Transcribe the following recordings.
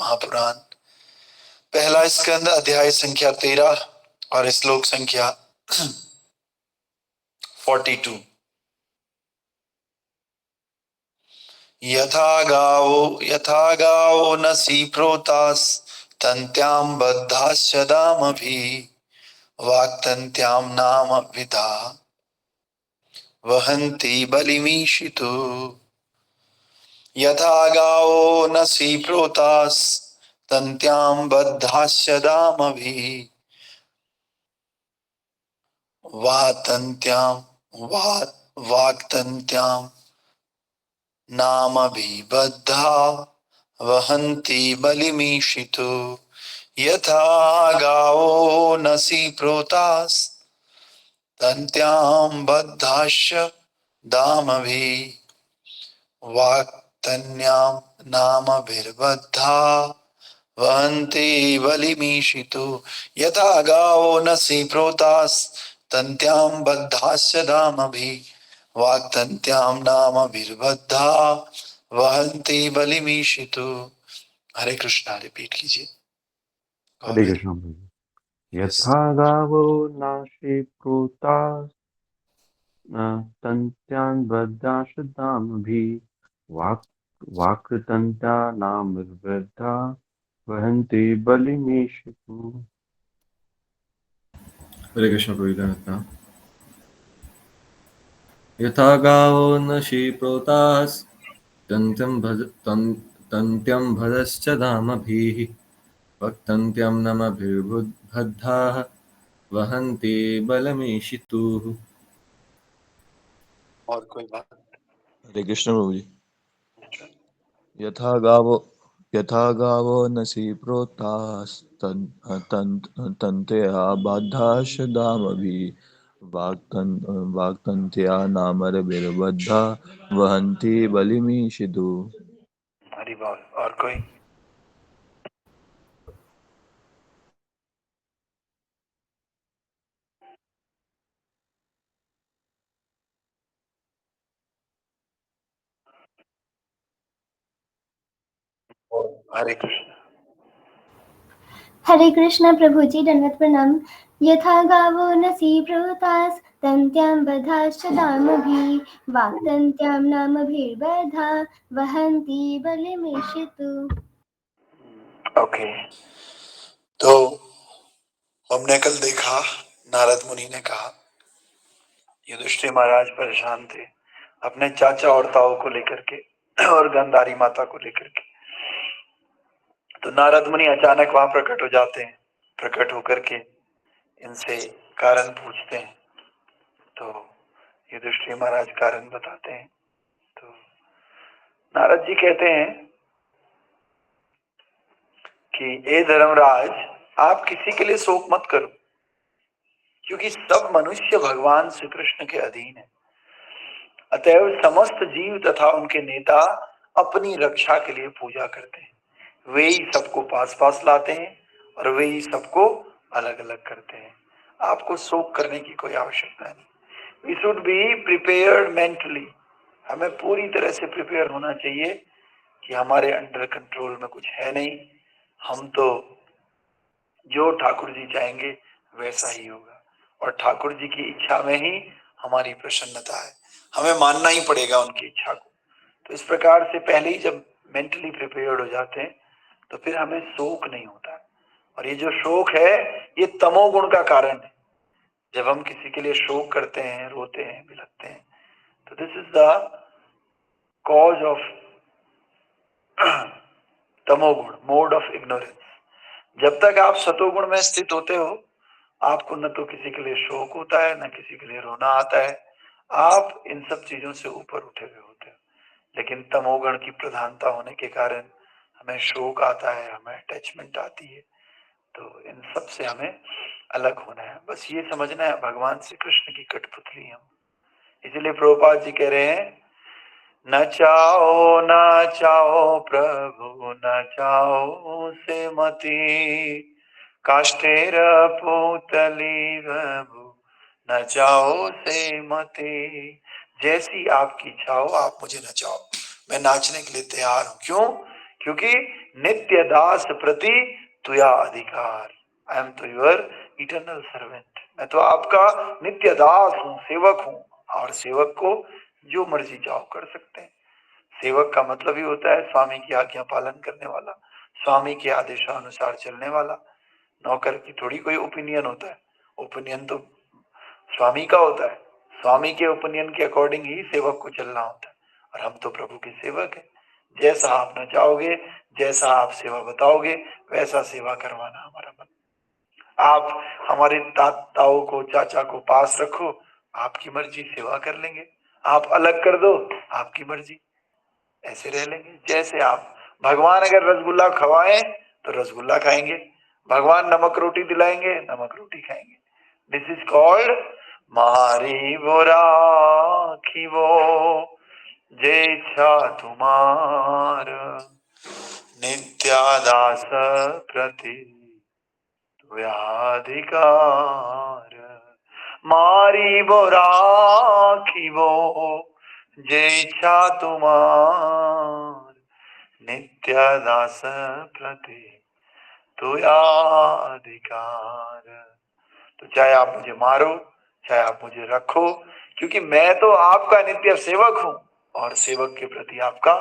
महापुराण, पहला स्कंद, अध्याय संख्या 13 और श्लोक संख्या 42। यथा गावो नसी प्रोतास तन्त्यां बद्धाश्च दामभिः वाक्तन्त्यां नाम विधा वहन्ति बलिमीशितो। यथा गावो नसी प्रोतास तन्त्यां बद्धाश्च दामभिः वाक्तन्त्यां नामभिबद्धा वहन्ति बलिमीशितो। यथा गावो नसी प्रोतास तन्त्यां बद्धाश्च दामभिः वाक्तन्यां नामभिर्बद्धा वहन्ति बलिमीशितो। यथा गावो नसी प्रोतास तन्त्यां बद्धाश्च दामभिः वाक्तन्त्यां नामभिर्बद्धा वहन्ति बलिमीशितो। हरे कृष्णा। रिपीट कीजिए। हरे कृष्ण। यथा गावो नाशी प्रोता तन्त्यान् बद्धाश्च दामभिः वाक्तन्त्या नामभिर्बद्धा वहन्ति बलिमीशितो। हरे कृष्ण प्रभु। यथा गावो नशी प्रोतास् तन्त्यं भदश्च धामभिः वक्तन्त्यं नमभिर्बद्धाः वहन्ति बलमीशितुः। और कोई बात? हरे कृष्ण प्रभु जी। यथा गावो नसी प्रोतास्तन्त्या बाधाश्च दामभिः वाक्तन्त्या नामभिर्बद्धा वहन्ति बलिमीशितु। हरि बोल। और कोई? हरे कृष्ण। हरे कृष्ण प्रभु जी, दंडवत प्रणाम। यथा गावो नसी प्रोतास तन्त्यां बद्धाश्च दामभिः वाक्तन्त्यां नामभिर्बद्धा वहन्ति बलिमीशितो। ओके, तो हमने कल देखा नारद मुनि ने कहा युधिष्ठिर महाराज परेशान थे अपने चाचा और ताऊ को लेकर के और गांधारी माता को लेकर के। तो नारद मुनि अचानक वहां प्रकट हो जाते हैं। प्रकट होकर के इनसे कारण पूछते हैं। तो युधिष्ठिर महाराज कारण बताते हैं। तो नारद जी कहते हैं कि ए धर्मराज, आप किसी के लिए शोक मत करो, क्योंकि सब मनुष्य भगवान श्री कृष्ण के अधीन है। अतएव समस्त जीव तथा उनके नेता अपनी रक्षा के लिए पूजा करते हैं। वे ही सबको पास पास लाते हैं और वे ही सबको अलग अलग करते हैं। आपको शोक करने की कोई आवश्यकता नहीं। We should be prepared mentally. हमें पूरी तरह से प्रिपेयर होना चाहिए कि हमारे अंडर कंट्रोल में कुछ है नहीं। हम तो जो ठाकुर जी चाहेंगे वैसा ही होगा और ठाकुर जी की इच्छा में ही हमारी प्रसन्नता है। हमें मानना ही पड़ेगा उनकी इच्छा को। तो इस प्रकार से पहले ही जब मेंटली प्रिपेयर्ड हो जाते हैं तो फिर हमें शोक नहीं होता। और ये जो शोक है ये तमोगुण का कारण है। जब हम किसी के लिए शोक करते हैं, रोते हैं, बिलखते हैं, तो this is the cause of तमोगुण, मोड ऑफ इग्नोरेंस। जब तक आप सतोगुण में स्थित होते हो आपको न तो किसी के लिए शोक होता है न किसी के लिए रोना आता है। आप इन सब चीजों से ऊपर उठे हुए होते हो। लेकिन तमोगुण की प्रधानता होने के कारण हमें शोक आता है, हमें अटैचमेंट आती है। तो इन सब से हमें अलग होना है। बस ये समझना है भगवान श्री कृष्ण की कठपुतली हम। इसलिए प्रभुपाद जी कह रहे हैं न चाओ प्रभु न चाओ से मति काष्ठेर पूतली प्रभु न चाओ से मति। जैसी आपकी इच्छा हो आप मुझे नचाओ, मैं नाचने के लिए तैयार हूं। क्यों? क्योंकि नित्य दास प्रति तुया अधिकार। आई एम तो योर इटर्नल सर्वेंट, मैं तो आपका नित्य दास हूँ, सेवक हूँ। और सेवक को जो मर्जी चाहो कर सकते हैं। सेवक का मतलब ही होता है स्वामी की आज्ञा पालन करने वाला, स्वामी के आदेशानुसार चलने वाला। नौकर की थोड़ी कोई ओपिनियन होता है, ओपिनियन तो स्वामी का होता है। स्वामी के ओपिनियन के अकॉर्डिंग ही सेवक को चलना होता है। और हम तो प्रभु के सेवक हैं। जैसा आप न चाहोगे, जैसा आप सेवा बताओगे, वैसा सेवा करवाना हमारा मन। आप हमारे ताऊ को, चाचा को पास रखो, आपकी मर्जी, सेवा कर लेंगे। आप अलग कर दो, आपकी मर्जी, ऐसे रह लेंगे जैसे आप। भगवान अगर रसगुल्ला खवाएं तो रसगुल्ला खाएंगे, भगवान नमक रोटी दिलाएंगे, नमक रोटी खाएंगे। दिस इज कॉल्ड मारी वो राखी वो जे इच्छा तुम्हार, नित्यादास प्रति व्याधिकार। मारी वो राखी वो जे इच्छा तुम्हार, नित्यादास प्रति तुया अधिकार। तो चाहे आप मुझे मारो, चाहे आप मुझे रखो, क्योंकि मैं तो आपका नित्य सेवक हूं और सेवक के प्रति आपका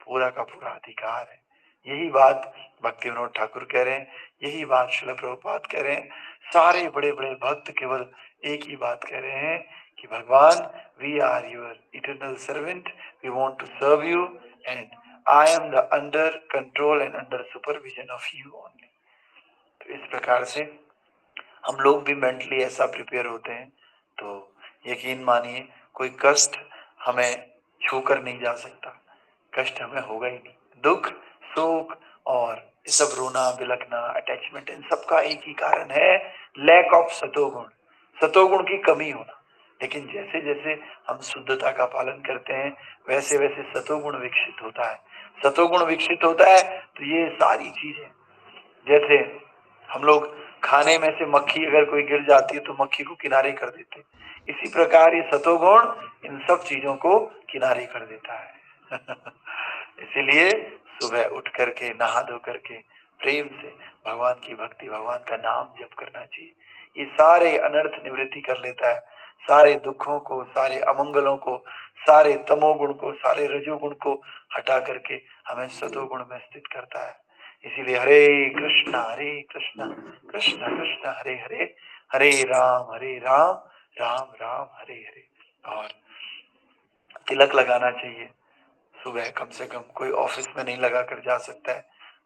पूरा का पूरा अधिकार है। यही बात भक्ति विनोद ठाकुर कह रहे हैं, यही बात श्रील प्रभुपाद कह रहे हैं। सारे बड़े बड़े भक्त केवल एक ही बात कह रहे हैं कि भगवान, we are your eternal servant, we want to serve you and I am the under control and under supervision of you only. तो इस प्रकार से हम लोग भी मेंटली ऐसा प्रिपेयर होते हैं, तो यकीन मानिए कोई कष्ट हमें छू कर नहीं जा सकता, कष्ट हमें होगा ही नहीं। दुख, सुख और ये सब रोना, बिलखना, अटैचमेंट, इन सब का एक ही कारण है, लैक ऑफ सतोगुण, सतोगुण की कमी होना। लेकिन जैसे जैसे हम शुद्धता का पालन करते हैं, वैसे वैसे सतोगुण विकसित होता है। सतोगुण विकसित होता है तो ये सारी चीजें, जैसे हम लोग खाने में से मक्खी अगर कोई गिर जाती है तो मक्खी को किनारे कर देते, इसी प्रकार ये सतोगुण इन सब चीजों को किनारे कर देता है। इसीलिए सुबह उठ करके, नहा धो करके, प्रेम से भगवान की भक्ति, भगवान का नाम जप करना चाहिए। ये सारे अनर्थ निवृत्ति कर लेता है, सारे दुखों को, सारे अमंगलों को, सारे तमोगुण को, सारे रजोगुण को हटा करके हमें सतोगुण में स्थित करता है। इसीलिए हरे कृष्णा कृष्ण कृष्ण हरे हरे, हरे राम राम राम हरे हरे। और तिलक लगाना चाहिए सुबह, कम से कम। कोई ऑफिस में नहीं लगा कर जा सकता है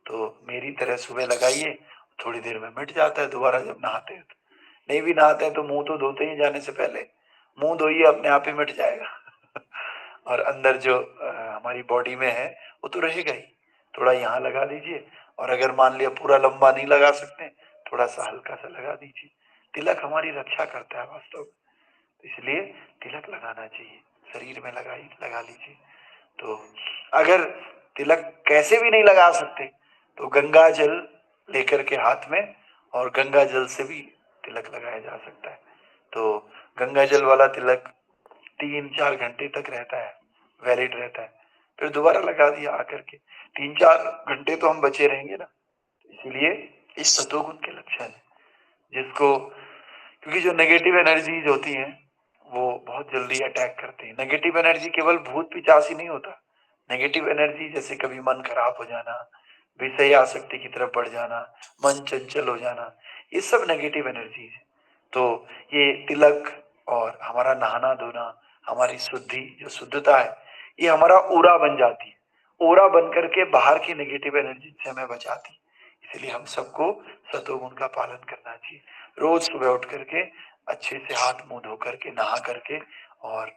तो मेरी तरह सुबह लगाइए, थोड़ी देर में मिट जाता है दोबारा जब नहाते हैं। तो नहीं भी नहाते हैं तो मुंह तो धोते ही, जाने से पहले मुंह धोइए, अपने आप ही मिट जाएगा। और अंदर जो हमारी बॉडी में है वो तो रहेगा ही। थोड़ा यहाँ लगा दीजिए, और अगर मान लिया पूरा लंबा नहीं लगा सकते, थोड़ा सा हल्का सा लगा दीजिए। तिलक हमारी रक्षा करता है वास्तव में, इसलिए तिलक लगाना चाहिए, शरीर में लगा लीजिए। तो अगर तिलक कैसे भी नहीं लगा सकते तो गंगा जल लेकर के हाथ में, और गंगा जल से भी तिलक लगाया जा सकता है। तो गंगा जल वाला तिलक 3-4 घंटे तक रहता है, वैलिड रहता है, फिर दोबारा लगा दिया आकर के, 3-4 घंटे तो हम बचे रहेंगे ना। इसीलिए इस सतोगुण के लक्षण है, जिसको, क्योंकि जो नेगेटिव एनर्जीज होती हैं वो बहुत जल्दी अटैक करते हैं। नेगेटिव एनर्जी केवल भूत पिचास ही नहीं होता, नेगेटिव एनर्जी जैसे कभी मन खराब हो जाना, विषय आसक्ति की तरफ बढ़ जाना, मन चंचल हो जाना, ये सब नेगेटिव एनर्जी है। तो ये तिलक और हमारा नहाना धोना, हमारी शुद्धि, जो शुद्धता है, ये हमारा ओरा बन जाती है। ओरा बन करके बाहर की नेगेटिव एनर्जी से हमें बचाती है। इसलिए हम सबको सतोगुण का पालन करना चाहिए। रोज सुबह उठ करके अच्छे से हाथ मुंह धो करके, नहा करके, और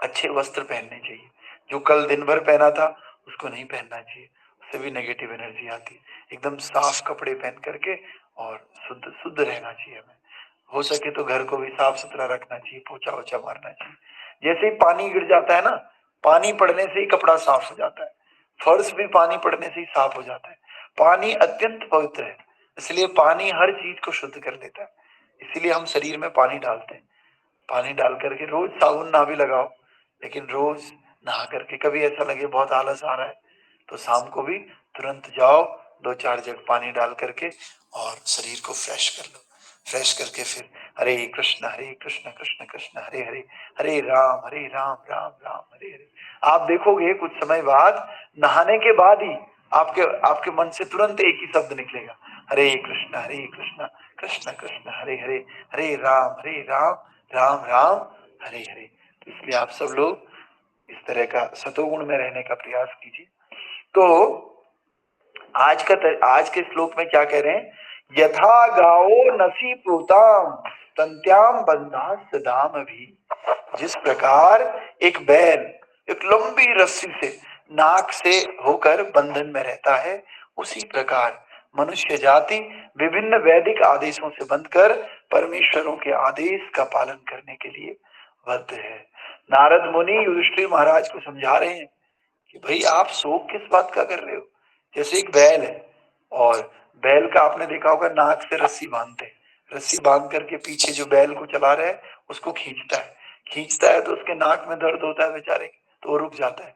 अच्छे वस्त्र पहनने चाहिए। जो कल दिन भर पहना था उसको नहीं पहनना चाहिए, उससे भी नेगेटिव एनर्जी आती है। एकदम साफ कपड़े पहन करके और शुद्ध शुद्ध रहना चाहिए हमें। हो सके तो घर को भी साफ सुथरा रखना चाहिए, पोछा वोछा मारना चाहिए। जैसे ही पानी गिर जाता है ना, पानी पड़ने से ही कपड़ा साफ हो जाता है, फर्श भी पानी पड़ने से ही साफ हो जाता है। पानी अत्यंत पवित्र है, इसलिए पानी हर चीज को शुद्ध कर लेता है। इसीलिए हम शरीर में पानी डालते हैं। पानी डाल करके रोज साबुन ना भी लगाओ, लेकिन रोज नहा करके, कभी ऐसा लगे बहुत आलस आ रहा है तो शाम को भी तुरंत जाओ 2-4 जग पानी डाल करके और शरीर को फ्रेश कर लो। फ्रेश करके फिर हरे कृष्ण कृष्ण कृष्ण हरे हरे, हरे राम राम राम हरे हरे। आप देखोगे कुछ समय बाद, नहाने के बाद ही आपके आपके मन से तुरंत एक ही शब्द निकलेगा, हरे कृष्ण कृष्ण कृष्ण हरे हरे, हरे राम राम राम हरे हरे। तो इसलिए आप सब लोग इस तरह का सतोगुण में रहने का प्रयास कीजिए। तो आज के श्लोक में क्या कह रहे हैं, यथा गावो नसी प्रोताम तंत्याम बंधास दाम भी। जिस प्रकार एक बैल एक लंबी रस्सी से नाक से होकर बंधन में रहता है, उसी प्रकार मनुष्य जाति विभिन्न वैदिक आदेशों से बंधकर परमेश्वरों के आदेश का पालन करने के लिए बद्ध है। नारद मुनि युधिष्ठिर महाराज को समझा रहे हैं कि भाई आप शोक किस बात का कर रहे हो। जैसे एक बैल है और बैल का आपने देखा होगा नाक से रस्सी बांधते हैं, रस्सी बांध करके पीछे जो बैल को चला रहा है उसको खींचता है तो उसके नाक में दर्द होता है बेचारे, तो वो रुक जाता है।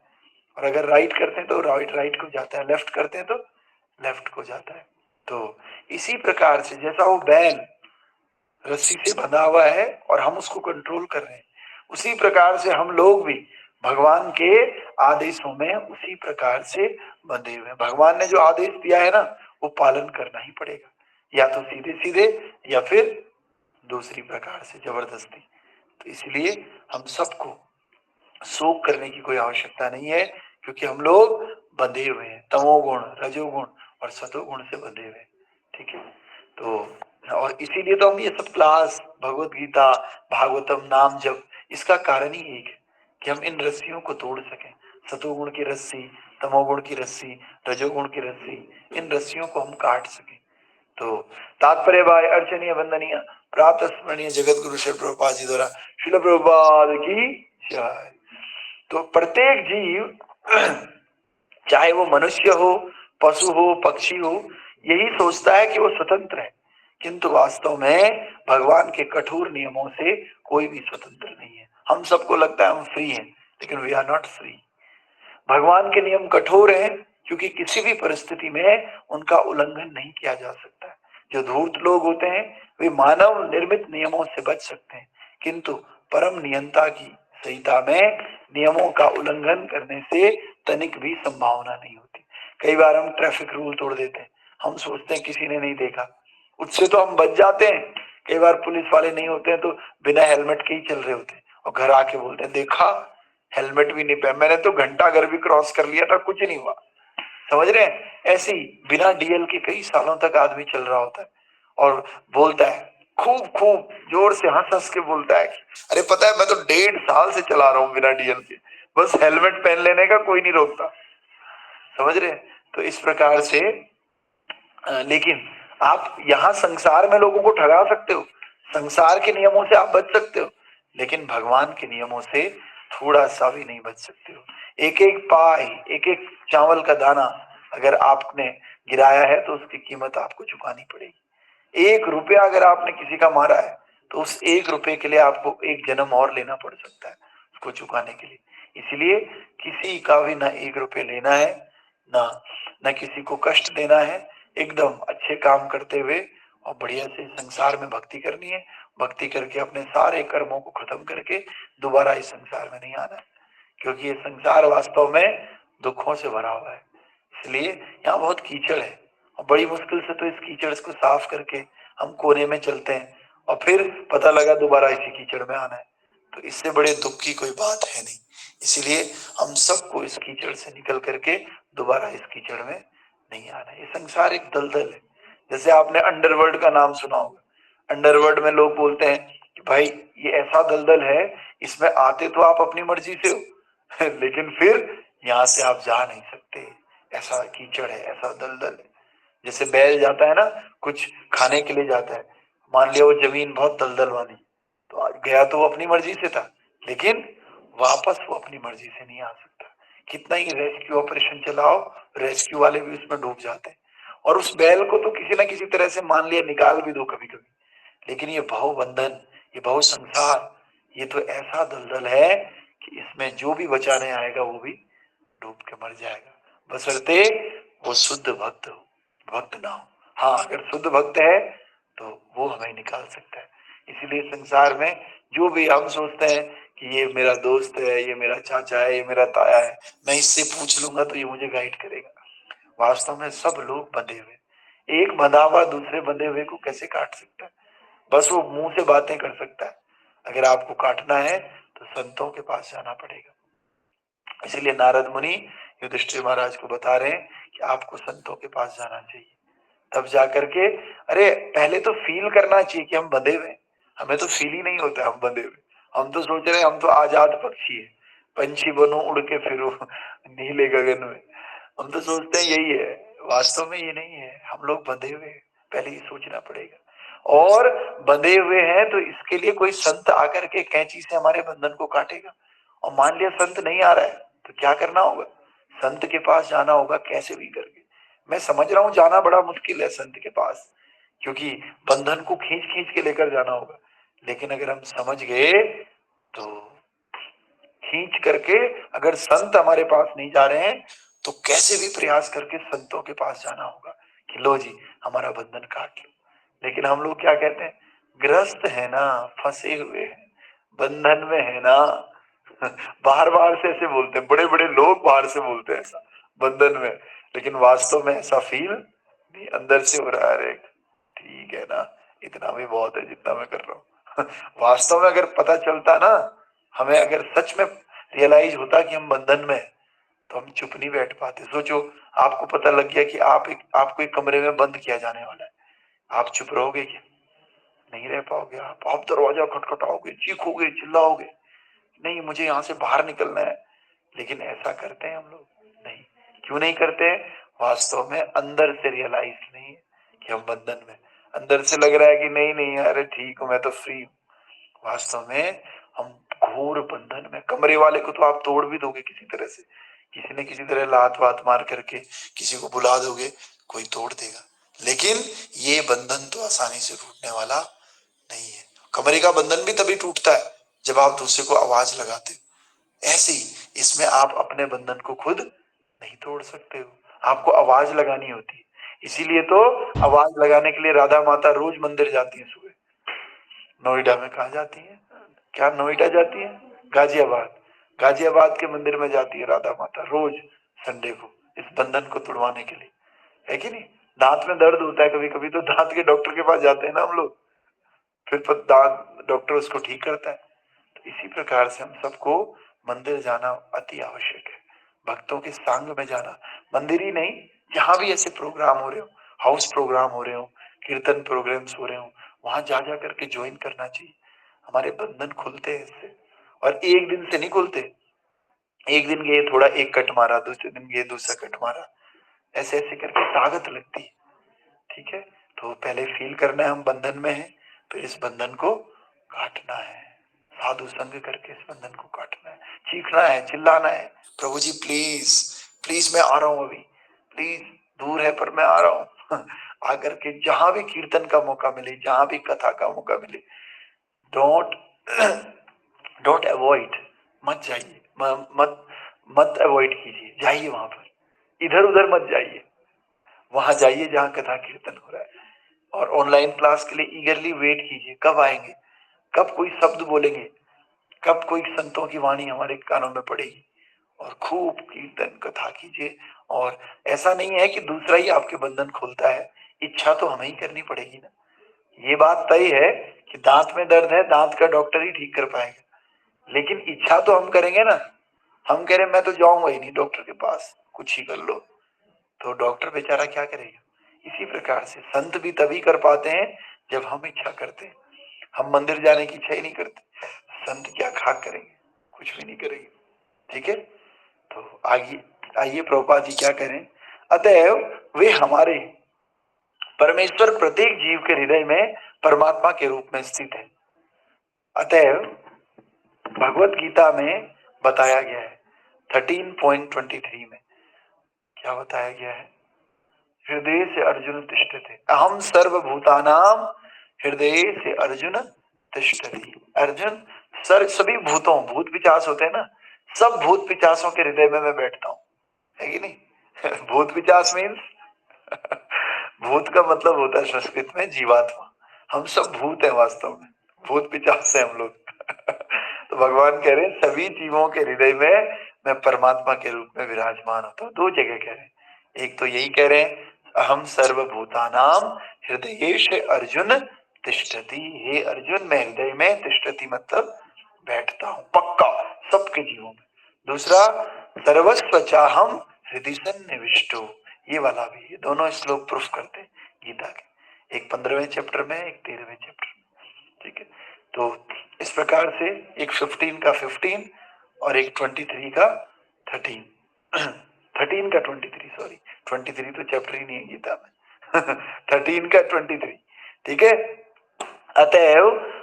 और अगर राइट करते हैं तो राइट को जाता है, लेफ्ट करते हैं तो लेफ्ट को जाता है। तो इसी प्रकार से जैसा वो बैल रस्सी से बंधा हुआ है और हम उसको कंट्रोल कर रहे हैं, उसी प्रकार से हम लोग भी भगवान के आदेशों में उसी प्रकार से बंधे हुए हैं। भगवान ने जो आदेश दिया है ना, वो पालन करना ही पड़ेगा, या तो सीधे सीधे या फिर दूसरी प्रकार से जबरदस्ती। तो इसलिए हम सबको शोक करने की कोई आवश्यकता नहीं है, क्योंकि हम लोग बंधे हुए हैं, तमोगुण रजोगुण और सतोगुण से बंधे हुए हैं। ठीक है, तो और इसीलिए तो हम ये सब क्लास भगवत गीता भागवतम नाम जप, इसका कारण ही एक है कि हम इन रस्सियों को तोड़ सकें। सतोगुण की रस्सी, तमोगुण की रस्सी, रजोगुण की रस्सी, इन रस्सियों को हम काट सकें। तो तात्पर्य भाई अर्चनीय वंदनीय प्राप्त स्मरणीय जगत गुरु श्री प्रभुपाद जी द्वारा श्रील प्रभुपाद की जय। तो प्रत्येक जीव चाहे वो मनुष्य हो, पशु हो, पक्षी हो, यही सोचता है कि वो स्वतंत्र है, किंतु वास्तव में भगवान के कठोर नियमों से कोई भी स्वतंत्र नहीं है। हम सबको लगता है हम फ्री हैं, लेकिन वी आर नॉट फ्री। भगवान के नियम कठोर हैं, क्योंकि किसी भी परिस्थिति में उनका उल्लंघन नहीं किया जा सकता। जो धूर्त लोग होते हैं वे मानव निर्मित नियमों से बच सकते हैं, किंतु परम नियंता की संहिता में नियमों का उल्लंघन करने से तनिक भी संभावना नहीं होती। कई बार हम ट्रैफिक रूल तोड़ देते हैं, हम सोचते हैं किसी ने नहीं देखा, उससे तो हम बच जाते हैं। कई बार पुलिस वाले नहीं होते हैं तो बिना हेलमेट के ही चल रहे होते हैं और घर आके बोलते हैं देखा हेलमेट भी नहीं पहना, मैंने तो घंटा घर भी क्रॉस कर लिया था, कुछ नहीं हुआ। समझ रहे हैं, ऐसे ही बिना डीएल के कई सालों तक आदमी चल रहा होता है और बोलता है खूब जोर से हंस हंस के बोलता है कि अरे पता है मैं तो 1.5 साल से चला रहा हूँ बिना डीएल के, बस हेलमेट पहन लेने का कोई नहीं रोकता। समझ रहे हैं, तो इस प्रकार से लेकिन आप यहाँ संसार में लोगों को ठगा सकते हो, संसार के नियमों से आप बच सकते हो, लेकिन भगवान के नियमों से थोड़ा सा भी नहीं बच सकते हो। एक एक पाई, एक एक चावल का दाना अगर आपने गिराया है तो उसकी कीमत आपको चुकानी पड़ेगी। 1 रुपया अगर आपने किसी का मारा है तो उस 1 रुपये के लिए आपको 1 जन्म और लेना पड़ सकता है उसको चुकाने के लिए। इसलिए किसी का भी ना 1 रुपये लेना है, ना किसी को कष्ट देना है, एकदम अच्छे काम करते हुए और बढ़िया से संसार में भक्ति करनी है। भक्ति करके अपने सारे कर्मों को खत्म करके दोबारा इस संसार में नहीं आना है, क्योंकि ये संसार वास्तव में दुखों से भरा हुआ है। इसलिए यहाँ बहुत कीचड़ है और बड़ी मुश्किल से तो इस कीचड़ को साफ करके हम कोने में चलते हैं और फिर पता लगा दोबारा इसी कीचड़ में आना है। तो इससे बड़े दुख की कोई बात है नहीं। इसीलिए हम सबको इस कीचड़ से निकल करके दोबारा इस कीचड़ में नहीं आना है। ये संसार एक दलदल है। जैसे आपने अंडरवर्ल्ड का नाम सुना होगा, अंडरवर्ल्ड में लोग बोलते हैं कि भाई ये ऐसा दलदल है, इसमें आते तो आप अपनी मर्जी से हो लेकिन फिर यहाँ से आप जा नहीं सकते, ऐसा कीचड़ है, ऐसा दलदल है। जैसे बैल जाता है ना कुछ खाने के लिए जाता है, मान लिया वो जमीन बहुत दलदल वाली, तो गया तो वो अपनी मर्जी से था, लेकिन वापस वो अपनी मर्जी से नहीं आ सकता। कितना ही रेस्क्यू ऑपरेशन चलाओ, रेस्क्यू वाले भी उसमें डूब जाते हैं। और उस बैल को तो किसी ना किसी तरह से मान लिया निकाल भी दो कभी कभी, लेकिन ये भव बंधन, ये भव संसार, ये तो ऐसा दलदल है कि इसमें जो भी बचाने आएगा वो भी डूब के मर जाएगा, बशर्ते वो शुद्ध भक्त हो, भक्त ना हो। हाँ, अगर शुद्ध भक्त है तो वो हमें निकाल सकता है। इसीलिए संसार में जो भी हम सोचते हैं कि ये मेरा दोस्त है, ये मेरा चाचा है, ये मेरा ताया है, मैं इससे पूछ लूंगा तो ये मुझे गाइड करेगा, वास्तव में सब लोग बंधे हुए। एक बंधा हुआ दूसरे बंधे हुए को कैसे काट सकता है? बस वो मुंह से बातें कर सकता है। अगर आपको काटना है तो संतों के पास जाना पड़ेगा। इसलिए नारद मुनि युधिष्ठिर महाराज को बता रहे हैं कि आपको संतों के पास जाना चाहिए, तब जाकर के, अरे पहले तो फील करना चाहिए कि हम बंधे हुए हैं। हमें तो फील ही नहीं होता हम बंधे हुए। हम तो सोच रहे हैं हम तो आजाद पक्षी है, पंछी बनो उड़ के फिरो नीले गगन में। हम तो सोचते हैं यही है, वास्तव में ये नहीं है। हम लोग बंधे हुए हैं, पहले ये सोचना पड़ेगा। और बंधे हुए हैं तो इसके लिए कोई संत आकर के कैंची से हमारे बंधन को काटेगा। और मान लिया संत नहीं आ रहा है तो क्या करना होगा? संत के पास जाना होगा कैसे भी करके। मैं समझ रहा हूं जाना बड़ा मुश्किल है संत के पास, क्योंकि बंधन को खींच खींच के लेकर जाना होगा। लेकिन अगर हम समझ गए तो खींच करके, अगर संत हमारे पास नहीं जा रहे हैं तो कैसे भी प्रयास करके संतों के पास जाना होगा कि लो जी हमारा बंधन काट लो। लेकिन हम लोग क्या कहते हैं? ग्रस्त है ना, फंसे हुए हैं, बंधन में है ना। बाहर बाहर से ऐसे बोलते हैं, बड़े बड़े लोग बाहर से बोलते हैं ऐसा, बंधन में। लेकिन वास्तव में ऐसा फील नहीं, अंदर से हो रहा है, अरे ठीक है ना, इतना भी बहुत है जितना मैं कर रहा हूँ। वास्तव में अगर पता चलता ना, हमें अगर सच में रियलाइज होता कि हम बंधन में हैं, तो हम चुप नहीं बैठ पाते। सोचो आपको पता लग गया कि आपको एक कमरे में बंद किया जाने वाला है, आप चुप रहोगे क्या? नहीं रह पाओगे। आप दरवाजा खटखटाओगे, चीखोगे, चिल्लाओगे, नहीं मुझे यहाँ से बाहर निकलना है। लेकिन ऐसा करते हैं हम लोग? नहीं। क्यों नहीं करते? वास्तव में अंदर से रियलाइज नहीं है कि हम बंधन में। अंदर से लग रहा है कि नहीं नहीं अरे ठीक हूं, मैं तो फ्री हूं। वास्तव में हम घोर बंधन में। कमरे वाले को तो आप तोड़ भी दोगे किसी तरह से, किसी न किसी तरह लात वात मार करके किसी को बुला दोगे, कोई तोड़ देगा। लेकिन ये बंधन तो आसानी से टूटने वाला नहीं है। कमरे का बंधन भी तभी टूटता है जब आप दूसरे को आवाज लगाते हो। ऐसे ही इसमें आप अपने बंधन को खुद नहीं तोड़ सकते हो, आपको आवाज लगानी होती है। इसीलिए तो आवाज लगाने के लिए राधा माता रोज मंदिर जाती है सुबह। नोएडा में कहा जाती है? क्या नोएडा जाती है? गाजियाबाद। गाजियाबाद के मंदिर में जाती है राधा माता रोज संडे को, इस बंधन को तुड़वाने के लिए, है कि नहीं? दांत में दर्द होता है कभी कभी, तो दांत के डॉक्टर के पास जाते हैं ना हम लोग, फिर दांत डॉक्टर उसको ठीक करता है। तो इसी प्रकार से हम सबको मंदिर जाना अति आवश्यक है। भक्तों के संग में जाना, मंदिर ही नहीं, जहां भी ऐसे प्रोग्राम हो रहे हो, हाउस प्रोग्राम हो रहे हो, कीर्तन प्रोग्राम्स हो रहे हो, वहां जा जा करके ज्वाइन करना चाहिए। हमारे बंधन खुलते हैं इससे। और एक दिन से नहीं खुलते, एक दिन गए थोड़ा एक कट मारा, दूसरे दिन गए दूसरा कट मारा, ऐसे ऐसे करके ताकत लगती है। ठीक है, तो पहले फील करना है हम बंधन में हैं, फिर इस बंधन को काटना है, साधु संग करके इस बंधन को काटना है, चीखना है, चिल्लाना है, प्रभु जी प्लीज प्लीज मैं आ रहा हूं, अभी प्लीज, दूर है पर मैं आ रहा हूं। आकर के जहां भी कीर्तन का मौका मिले, जहां भी कथा का मौका मिले, डोंट डोंट अवॉइड, मत जाइए, मत मत अवॉइड कीजिए, जाइए वहां पर, इधर उधर मत जाइए, वहां जाइए जहां कथा कीर्तन हो रहा है। और ऑनलाइन क्लास के लिए ईगरली वेट कीजिए, कब आएंगे, कब कोई शब्द बोलेंगे, कब कोई संतों की वाणी हमारे कानों में पड़ेगी। और खूब कीर्तन कथा कीजिए। और ऐसा नहीं है कि दूसरा ही आपके बंधन खोलता है, इच्छा तो हमें ही करनी पड़ेगी ना। ये बात तय है कि दांत में दर्द है, दांत का डॉक्टर ही ठीक कर पाएगा, लेकिन इच्छा तो हम करेंगे ना। हम कह रहे मैं तो जाऊंगा ही नहीं डॉक्टर के पास, कुछ ही कर लो, तो डॉक्टर बेचारा क्या करेगा? इसी प्रकार से संत भी तभी कर पाते हैं जब हम इच्छा करते हैं। हम मंदिर जाने की इच्छा ही नहीं करते, संत क्या खाक करेंगे? कुछ भी नहीं करेंगे। ठीक है, तो आगे आइए प्रभुपाद जी क्या करें। अतएव वे हमारे परमेश्वर प्रत्येक जीव के हृदय में परमात्मा के रूप में स्थित है। अतएव भगवत गीता में बताया गया है 13.23 में क्या बताया गया है? हृदय से अर्जुन तिष्ठते, अहम सर्वभूतानाम हृदय से अर्जुन तिष्ठति। अर्जुन सभी भूतों, भूत पिचास होते हैं ना, सब भूत पिचासों के हृदय में मैं बैठता हूँ, है कि नहीं? भूत पिचास मीन्स भूत का मतलब होता है संस्कृत में जीवात्मा। हम सब भूत हैं वास्तव में, भूत पिचास है हम लोग। तो भगवान कह रहे हैं सभी जीवों के हृदय में मैं परमात्मा के रूप में विराजमान होता हूँ। दो जगह कह रहे हैं, एक तो यही कह रहे हैं अहम सर्वभूतानाम हृदयेश अर्जुन तिष्ठति, हे अर्जुन मैं हृदय में तिष्ठति मतलब बैठता हूँ पक्का सबके जीवों में। दूसरा सर्वस्व चाहम हृदय सन्निविष्टो, ये वाला भी, ये दोनों श्लोक प्रूफ करते हैं गीता के, एक 15वें चैप्टर में एक 13वें चैप्टर में। ठीक है, तो इस प्रकार से एक 15 का 15 और एक 23 का 13 13 का 23, सॉरी 23 तो चैप्टर ही नहीं है गीता में 13 का 23। ठीक है, अतएव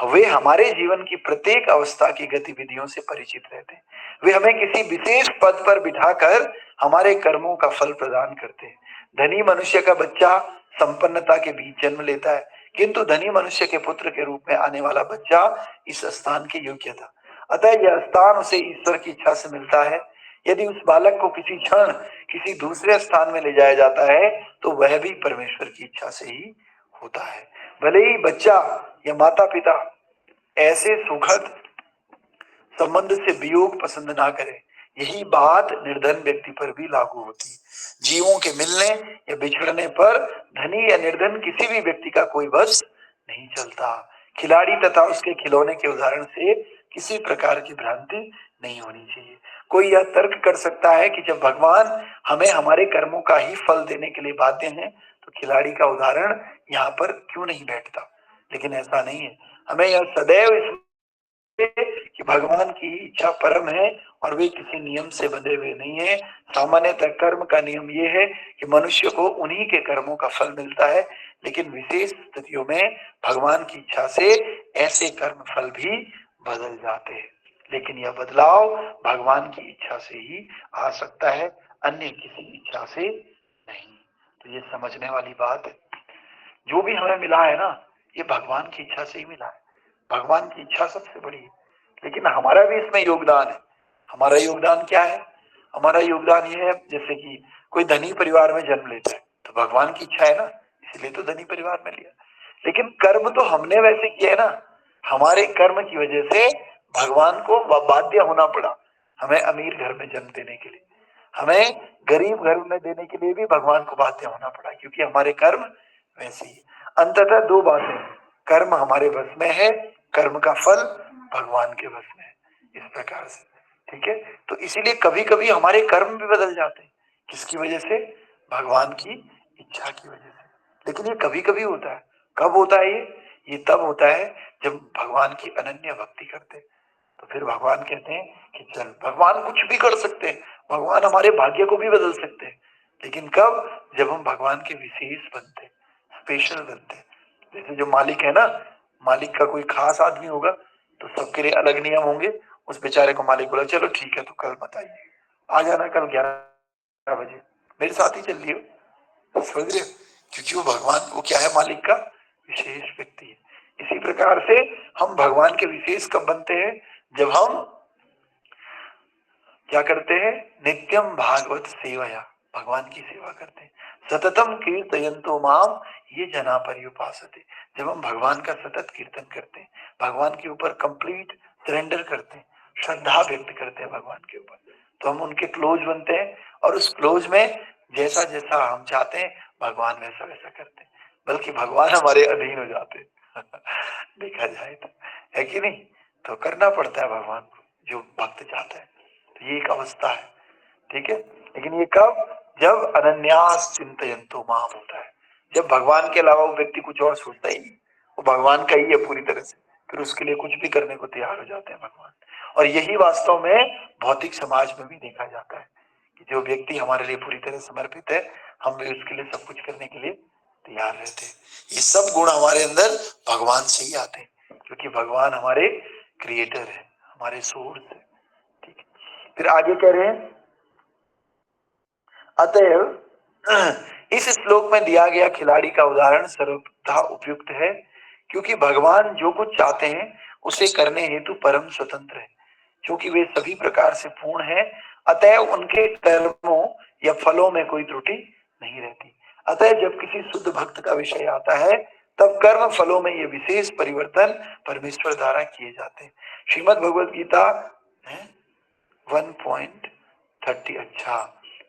वे हमारे जीवन की प्रत्येक अवस्था की गतिविधियों से परिचित रहते हैं। वे हमें किसी विशेष पद पर बिठाकर हमारे कर्मों का फल प्रदान करते हैं। धनी मनुष्य का बच्चा संपन्नता के बीच जन्म लेता है, किंतु धनी मनुष्य के पुत्र के रूप में आने वाला बच्चा इस स्थान के योग्य था। अतः यह स्थान उसे ईश्वर की इच्छा से मिलता है। यदि उस बालक को किसी क्षण किसी दूसरे स्थान में ले जाया जाता है तो वह भी परमेश्वर की इच्छा से ही होता है। भले ही बच्चा या माता पिता ऐसे सुखद संबंध से वियोग पसंद ना करे, यही बात निर्धन व्यक्ति पर भी लागू होती है। जीवों के मिलने या बिछड़ने पर धनी या निर्धन किसी भी व्यक्ति का कोई बस नहीं चलता। खिलाड़ी तथा उसके खिलौने के उदाहरण से किसी प्रकार की भ्रांति नहीं होनी चाहिए। कोई यह तर्क कर सकता है कि जब भगवान हमें हमारे कर्मों का ही फल देने के लिए बाध्य हैं तो खिलाड़ी का उदाहरण यहाँ पर क्यों नहीं बैठता, लेकिन ऐसा नहीं है। हमें यह सदैव इस कि भगवान की इच्छा परम है और वे किसी नियम से बंधे हुए नहीं है। सामान्यतः कर्म का नियम ये है कि मनुष्य को उन्हीं के कर्मों का फल मिलता है, लेकिन विशेष स्थितियों में भगवान की इच्छा से ऐसे कर्म फल भी बदल जाते हैं। लेकिन यह बदलाव भगवान की इच्छा से ही आ सकता है, अन्य किसी इच्छा से नहीं। तो ये समझने वाली बात है, जो भी हमें मिला है ना ये भगवान की इच्छा से ही मिला है। भगवान की इच्छा सबसे बड़ी है, लेकिन हमारा भी इसमें योगदान है। हमारा योगदान क्या है? हमारा योगदान ये है जैसे कि कोई धनी परिवार में जन्म लेता है तो भगवान की इच्छा है ना, इसलिए तो धनी परिवार में लिया। लेकिन कर्म तो हमने वैसे किया है ना, हमारे कर्म की वजह से भगवान को बाध्य होना पड़ा हमें अमीर घर में जन्म देने के लिए, हमें गरीब घर में देने के लिए भी भगवान को बाध्य होना पड़ा, क्योंकि हमारे कर्म वैसे ही। अंततः दो बातें, कर्म हमारे बस में है, कर्म का फल भगवान के बस में है, इस प्रकार से। ठीक है, तो इसीलिए कभी कभी हमारे कर्म भी बदल जाते हैं। किसकी वजह से? भगवान की इच्छा की वजह से। लेकिन ये कभी कभी होता है। कब होता है ये तब होता है जब भगवान की अनन्य भक्ति करते हैं। तो फिर भगवान कहते हैं कि चल, भगवान कुछ भी कर सकते हैं, भगवान हमारे भाग्य को भी बदल सकते हैं, लेकिन कब? जब हम भगवान के विशेष बनते, स्पेशल बनते। जैसे जो मालिक है ना, मालिक का कोई खास आदमी होगा तो सबके लिए अलग नियम होंगे। उस बेचारे को मालिक बोला चलो ठीक है तो कल मत आइए, आ जाना कल 11 बजे, मेरे साथ ही चल लियो, समझ रहे हो? क्योंकि वो भगवान, वो क्या है? मालिक का विशेष व्यक्ति है। इसी प्रकार से हम भगवान के विशेष कब बनते हैं? जब हम क्या करते हैं? नित्यम भागवत सेवया, भगवान की सेवा करते हैं। सततम कीर्तयन्तो माम ये जना पर्युपासते, जब हम भगवान का सतत कीर्तन करते हैं, भगवान के ऊपर कंप्लीट सरेंडर करते हैं, श्रद्धा व्यक्त करते हैं भगवान के ऊपर, तो हम उनके क्लोज बनते हैं। और उस क्लोज में जैसा जैसा हम चाहते हैं भगवान वैसा वैसा करते हैं, बल्कि भगवान हमारे अधीन हो जाते हैं देखा जाए तो, है कि नहीं? तो करना पड़ता है भगवान को जो भक्त चाहता है। तो ये एक अवस्था है, ठीक है। लेकिन ये कब? जब अनन्यास चिंतयन्तो माम होता है, जब भगवान के अलावा वो व्यक्ति कुछ और सोचता ही नहीं, वो भगवान का ही है पूरी तरह से, फिर उसके लिए कुछ भी करने को तैयार हो जाते हैं भगवान। और यही वास्तव में भौतिक समाज में भी देखा जाता है कि जो व्यक्ति हमारे लिए पूरी तरह समर्पित है, हम भी उसके लिए सब कुछ करने के लिए तैयार रहते हैं। ये सब गुण हमारे अंदर भगवान से ही आते हैं, क्योंकि भगवान हमारे क्रिएटर है, हमारे सोर्स है। ठीक है, फिर आगे कह रहे हैं अतएव इस श्लोक में दिया गया खिलाड़ी का उदाहरण सर्वथा उपयुक्त है, क्योंकि भगवान जो कुछ चाहते हैं उसे करने हेतु परम स्वतंत्र है। क्योंकि वे सभी प्रकार से पूर्ण है, अतः उनके कर्मों या फलों में कोई त्रुटि नहीं रहती। अतः जब किसी शुद्ध भक्त का विषय आता है तब कर्म फलों में ये विशेष परिवर्तन परमेश्वर द्वारा किए जाते हैं। श्रीमद् भगवद गीता 1.30 अच्छा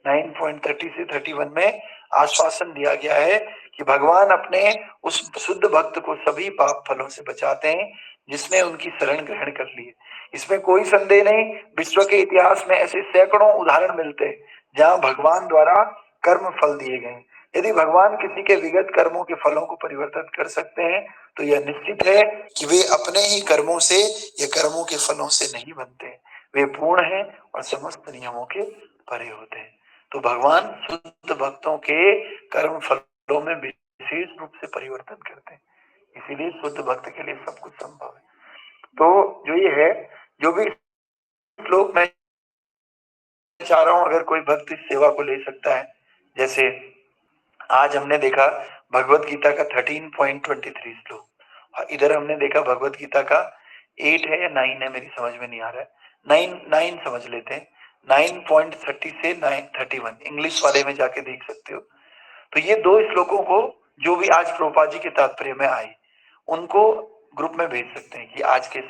9.30 से 31 में आश्वासन दिया गया है कि भगवान अपने उस शुद्ध भक्त को सभी पाप फलों से बचाते हैं जिसने उनकी शरण ग्रहण कर ली है। इसमें कोई संदेह नहीं, विश्व के इतिहास में ऐसे सैकड़ों उदाहरण मिलते हैं जहां भगवान द्वारा कर्म फल दिए गए। यदि भगवान किसी के विगत कर्मों के फलों को परिवर्तित कर सकते हैं तो यह निश्चित है कि वे अपने ही कर्मों से या कर्मों के फलों से नहीं बनते, वे पूर्ण हैं और समस्त नियमों के परे होते हैं। तो भगवान शुद्ध भक्तों के कर्म फलों में विशेष रूप से परिवर्तन करते हैं, इसीलिए शुद्ध भक्त के लिए सब कुछ संभव है। तो जो ये है, जो भी श्लोक मैं चाह रहा हूं, अगर कोई भक्त इस सेवा को ले सकता है, जैसे आज हमने देखा भगवत गीता का 13.23 श्लोक, और इधर हमने देखा भगवत गीता का 8 है या 9 है, मेरी समझ में नहीं आ रहा है, 9 समझ लेते हैं, 9.30 से 9:31 इंग्लिश वाले में जाके देख सकते हो। तो ये दो श्लोकों को जो भी आज प्रभुपाद जी के तात्पर्य में आए उनको ग्रुप में भेज सकते हैं कि आज के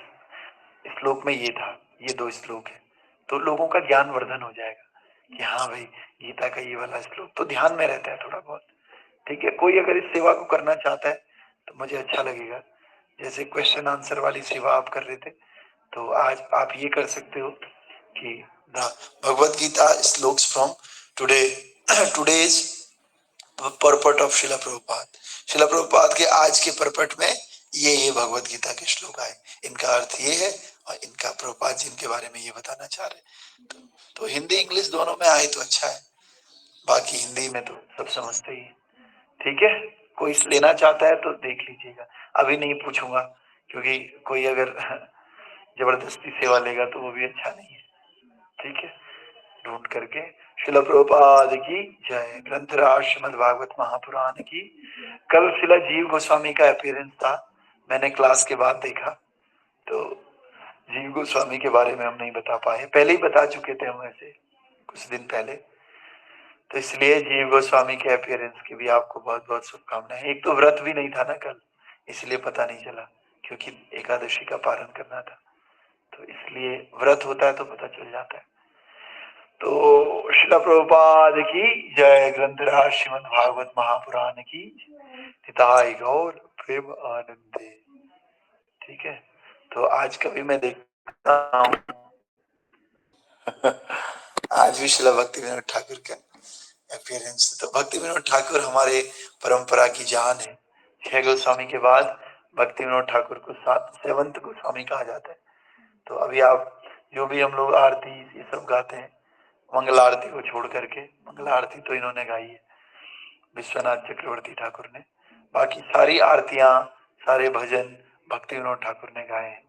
श्लोक में ये था, ये 2 श्लोक है, तो लोगों का ज्ञान वर्धन हो जाएगा कि हाँ भाई गीता का ये वाला श्लोक तो ध्यान में रहता है थोड़ा बहुत। ठीक है, कोई अगर इस सेवा को करना चाहता है तो मुझे अच्छा लगेगा। जैसे क्वेश्चन आंसर वाली सेवा आप कर रहे थे, तो आज आप ये कर सकते हो कि the Bhagavad Gita shlokas from today today's purport of Shrila Prabhupada. शिला प्रभुपाद के आज के पर्पट में ये भगवत गीता के श्लोक आए, इनका अर्थ ये है और इनका प्रभुपाद जी इनके बारे में ये बताना चाह रहे। तो हिंदी इंग्लिश दोनों में आए तो अच्छा है, बाकी हिंदी में तो सब समझते ही। ठीक है, कोई लेना चाहता है तो देख लीजिएगा, अभी नहीं पूछूंगा क्योंकि कोई अगर जबरदस्ती सेवा लेगा तो वो भी अच्छा नहीं है। ठीक है, ढूंढ करके। शिला प्रभुपाद की जय। ग्रंथराज श्रीमद् भागवत महापुराण की। कल शिला जीव गोस्वामी का अपीयरेंस था, मैंने क्लास के बाद देखा, तो जीव गोस्वामी के बारे में हम नहीं बता पाए, पहले ही बता चुके थे हम ऐसे कुछ दिन पहले, तो इसलिए जीव गोस्वामी के अपीयरेंस की भी आपको बहुत बहुत शुभकामनाएं। एक तो व्रत भी नहीं था ना कल, इसलिए पता नहीं चला, क्योंकि एकादशी का पारण करना था, तो इसलिए व्रत होता है तो पता चल जाता है। तो शिला प्रभुपाद की जय। ग्रंथराज श्रीमद् भागवत महापुराण की हिताय गौर प्रेम आनंदे। ठीक है, तो आज का भी मैं देखता हूँ आज भी शिला भक्ति विनोद ठाकुर का अपीयरेंस। तो भक्ति विनोद ठाकुर हमारे परंपरा की जान है। 6 गोस्वामी के बाद भक्ति विनोद ठाकुर को 7th गोस्वामी कहा जाता है। तो अभी आप जो भी हम लोग आरती ये सब गाते हैं, मंगल आरती को छोड़ करके, मंगल आरती तो इन्होंने गाई है विश्वनाथ चक्रवर्ती ठाकुर ने, बाकी सारी आरतियां सारे भजन भक्ति विनोद ठाकुर ने गाए हैं।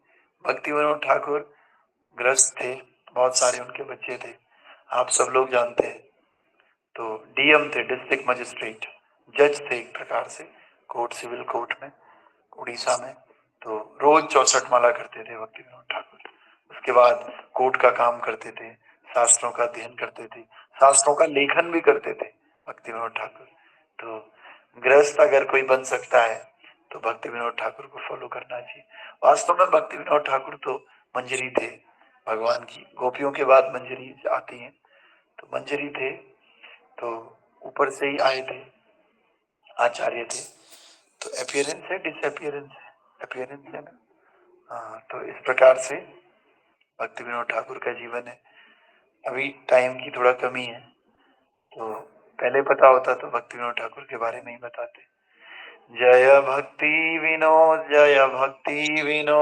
भक्ति विनोद ठाकुर ग्रस्त थे, बहुत सारे उनके बच्चे थे, आप सब लोग जानते हैं। तो डीएम थे, डिस्ट्रिक्ट मजिस्ट्रेट, जज थे एक प्रकार से कोर्ट, सिविल कोर्ट में उड़ीसा में। तो रोज 64 माला करते थे भक्ति विनोद ठाकुर। उसके बाद कोर्ट का काम करते थे, शास्त्रों का अध्ययन करते थे, शास्त्रों का लेखन भी करते थे भक्ति विनोद ठाकुर। तो गृहस्थ अगर कोई बन सकता है तो भक्ति विनोद ठाकुर को फॉलो करना चाहिए। वास्तव में भक्ति विनोद ठाकुर तो मंजरी थे भगवान की, गोपियों के बाद मंजरी आती है, तो मंजरी थे, तो ऊपर से ही आए थे, आचार्य थे। तो अपीयरेंस है डिसअपीयरेंस है, अपीयरेंस है ना। हाँ, तो इस प्रकार से भक्ति विनोद ठाकुर का जीवन है। अभी टाइम की थोड़ा कमी है, तो पहले पता होता तो भक्ति विनोद ठाकुर के बारे में ही बताते। जय भक्ति विनोद, जय भक्ति विनोद।